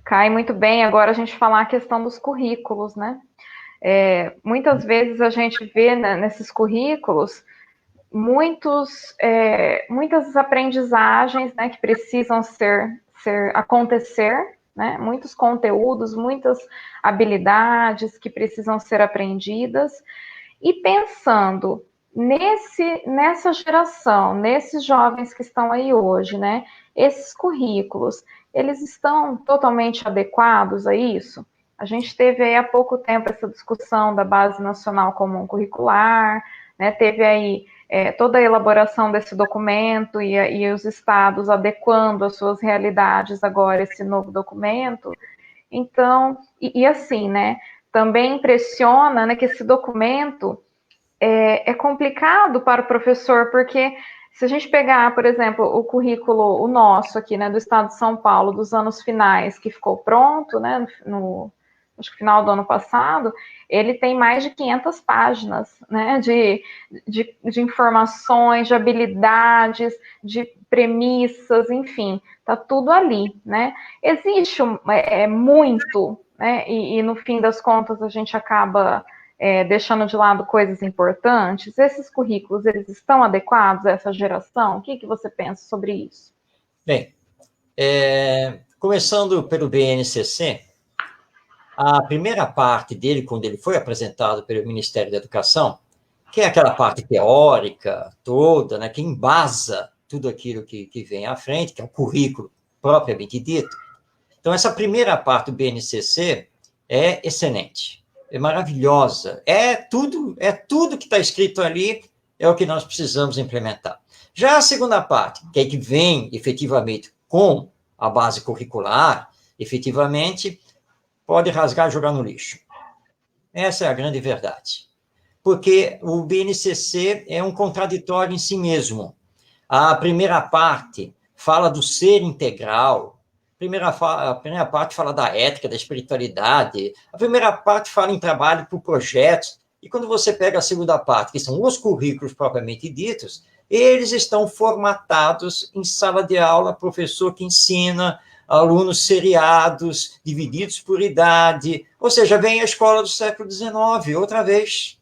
Cai muito bem agora a gente falar a questão dos currículos, né? Muitas vezes a gente vê, né, nesses currículos muitas aprendizagens, né, que precisam acontecer, né? Muitos conteúdos, muitas habilidades que precisam ser aprendidas. E pensando nessa geração, nesses jovens que estão aí hoje, né? Esses currículos, eles estão totalmente adequados a isso? A gente teve aí há pouco tempo essa discussão da Base Nacional Comum Curricular, né? Teve aí toda a elaboração desse documento e os estados adequando as suas realidades agora a esse novo documento. Então, e assim, né? Também impressiona, né, que esse documento é complicado para o professor, porque se a gente pegar, por exemplo, o currículo, o nosso aqui, né, do Estado de São Paulo, dos anos finais, que ficou pronto, né, acho que final do ano passado, ele tem mais de 500 páginas, né, de informações, de habilidades, de premissas, enfim, tá tudo ali, né. Existe muito, né, e no fim das contas a gente acaba deixando de lado coisas importantes. Esses currículos, eles estão adequados a essa geração? O que você pensa sobre isso? Bem, começando pelo BNCC, a primeira parte dele, quando ele foi apresentado pelo Ministério da Educação, que é aquela parte teórica toda, né, que embasa tudo aquilo que vem à frente, que é o currículo propriamente dito. Então, essa primeira parte do BNCC é excelente, é maravilhosa, é tudo que está escrito ali, é o que nós precisamos implementar. Já a segunda parte, que é que vem efetivamente com a base curricular, efetivamente, pode rasgar e jogar no lixo. Essa é a grande verdade. Porque o BNCC é um contraditório em si mesmo. A primeira parte fala do ser integral, a primeira parte fala da ética, da espiritualidade, a primeira parte fala em trabalho por projetos, e quando você pega a segunda parte, que são os currículos propriamente ditos, eles estão formatados em sala de aula, professor que ensina, alunos seriados, divididos por idade, ou seja, vem a escola do século XIX, outra vez,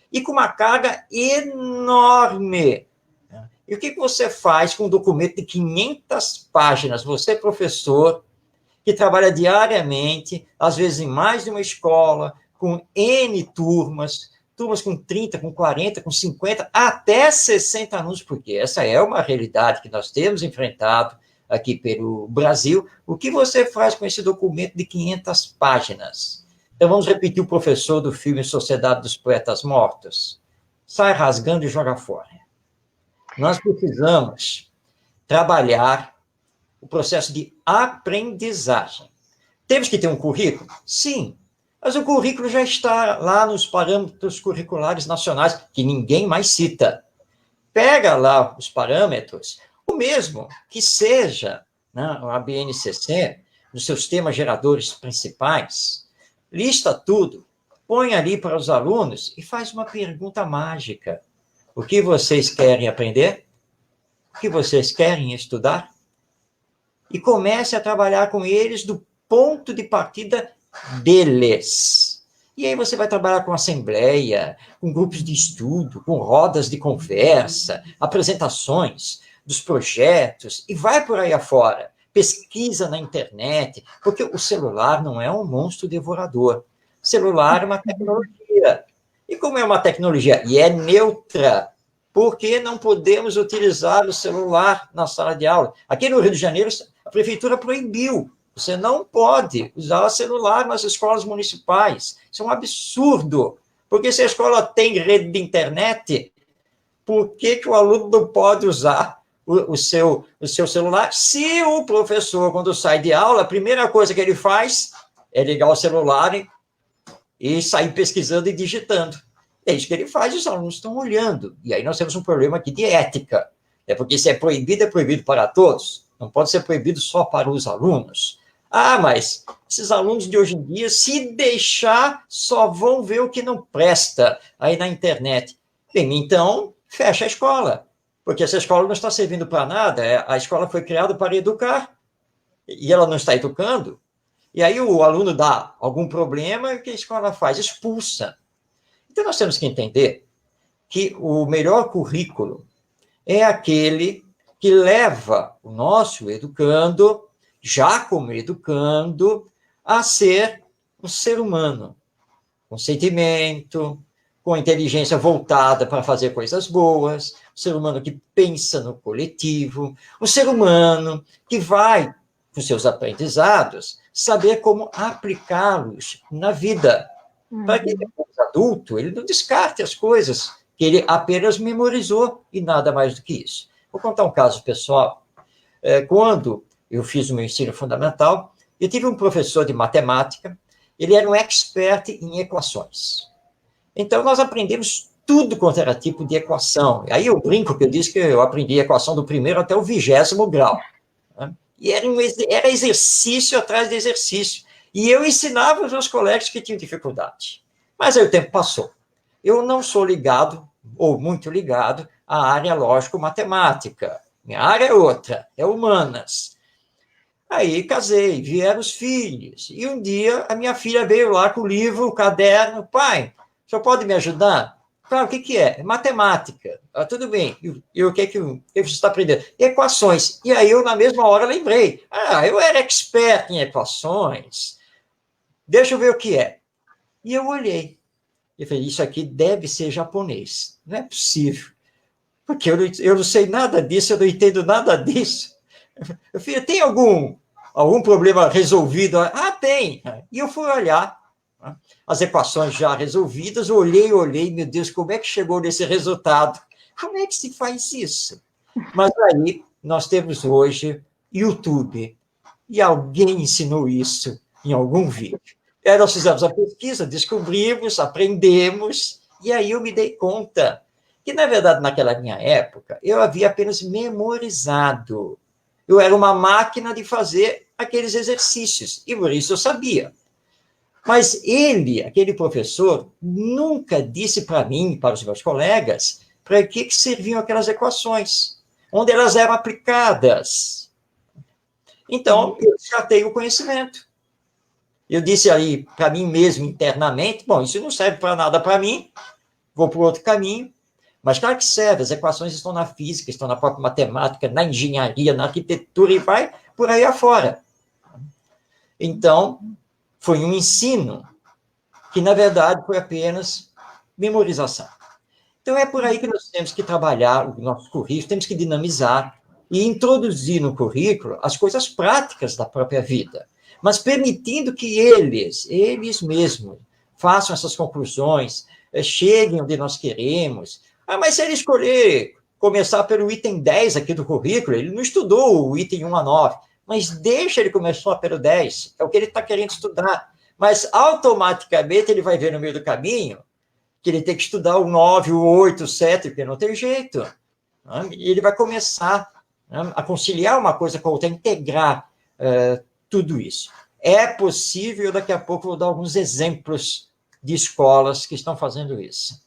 e com uma carga enorme. E o que você faz com um documento de 500 páginas? Você, professor, que trabalha diariamente, às vezes em mais de uma escola, com N turmas com 30, com 40, com 50, até 60 alunos, porque essa é uma realidade que nós temos enfrentado aqui pelo Brasil. O que você faz com esse documento de 500 páginas? Então, vamos repetir o professor do filme Sociedade dos Poetas Mortos. Sai rasgando e joga fora. Nós precisamos trabalhar o processo de aprendizagem. Temos que ter um currículo? Sim, mas o currículo já está lá nos parâmetros curriculares nacionais, que ninguém mais cita. Pega lá os parâmetros, o mesmo que seja, né, a BNCC, nos seus temas geradores principais, lista tudo, põe ali para os alunos e faz uma pergunta mágica. O que vocês querem aprender? O que vocês querem estudar? E comece a trabalhar com eles do ponto de partida deles. E aí você vai trabalhar com assembleia, com grupos de estudo, com rodas de conversa, apresentações dos projetos, e vai por aí afora. Pesquisa na internet, porque o celular não é um monstro devorador. O celular é uma tecnologia. E como é uma tecnologia e é neutra, por que não podemos utilizar o celular na sala de aula? Aqui no Rio de Janeiro, a prefeitura proibiu. Você não pode usar celular nas escolas municipais. Isso é um absurdo. Porque se a escola tem rede de internet, por que o aluno não pode usar o seu celular? Se o professor, quando sai de aula, a primeira coisa que ele faz é ligar o celular e sair pesquisando e digitando. É isso que ele faz, os alunos estão olhando. E aí nós temos um problema aqui de ética. Porque se é proibido para todos. Não pode ser proibido só para os alunos. Ah, mas esses alunos de hoje em dia, se deixar, só vão ver o que não presta aí na internet. Bem, então, fecha a escola. Porque essa escola não está servindo para nada. A escola foi criada para educar. E ela não está educando. E aí o aluno dá algum problema, o que a escola faz? Expulsa. Então, nós temos que entender que o melhor currículo é aquele que leva o nosso educando, já como educando, a ser um ser humano, com sentimento, com inteligência voltada para fazer coisas boas, um ser humano que pensa no coletivo, um ser humano que vai, com seus aprendizados, saber como aplicá-los na vida, para que depois adulto ele não descarte as coisas que ele apenas memorizou e nada mais do que isso. Vou contar um caso pessoal. Quando eu fiz o meu ensino fundamental, eu tive um professor de matemática, ele era um expert em equações. Então, nós aprendemos tudo quanto era tipo de equação. Aí eu brinco que eu disse que eu aprendi a equação do primeiro até o 20º grau. Né? E era exercício atrás de exercício. E eu ensinava os meus colegas que tinham dificuldade. Mas aí o tempo passou. Eu não sou ligado, ou muito ligado, à área lógico-matemática. Minha área é outra, é humanas. Aí casei, vieram os filhos. E um dia a minha filha veio lá com o livro, o caderno. Pai, o senhor pode me ajudar? Claro, o que é? Matemática. Ah, tudo bem. E o que você está aprendendo? Equações. E aí eu, na mesma hora, lembrei. Eu era expert em equações. Deixa eu ver o que é. E eu olhei. Eu falei, isso aqui deve ser japonês. Não é possível. Porque eu não sei nada disso, eu não entendo nada disso. Eu falei, tem algum problema resolvido? Tem. E eu fui olhar as equações já resolvidas, olhei, meu Deus, como é que chegou nesse resultado? Como é que se faz isso? Mas aí nós temos hoje YouTube, e alguém ensinou isso em algum vídeo. Aí nós fizemos a pesquisa, descobrimos, aprendemos, e aí eu me dei conta que, na verdade, naquela minha época, eu havia apenas memorizado. Eu era uma máquina de fazer aqueles exercícios, e por isso eu sabia. Mas ele, aquele professor, nunca disse para mim, para os meus colegas, para que serviam aquelas equações, onde elas eram aplicadas. Então, eu descartei o conhecimento. Eu disse aí para mim mesmo internamente, bom, isso não serve para nada para mim, vou para outro caminho. Mas claro que serve, as equações estão na física, estão na própria matemática, na engenharia, na arquitetura e vai por aí afora. Então, foi um ensino que, na verdade, foi apenas memorização. Então, é por aí que nós temos que trabalhar o nosso currículo, temos que dinamizar e introduzir no currículo as coisas práticas da própria vida, mas permitindo que eles mesmos, façam essas conclusões, cheguem onde nós queremos. Mas se ele escolher começar pelo item 10 aqui do currículo, ele não estudou o item 1 a 9, mas deixa ele começar pelo 10, é o que ele está querendo estudar. Mas automaticamente ele vai ver no meio do caminho que ele tem que estudar o 9, o 8, o 7, porque não tem jeito. E ele vai começar a conciliar uma coisa com a outra, a integrar tudo isso. É possível, daqui a pouco eu vou dar alguns exemplos de escolas que estão fazendo isso.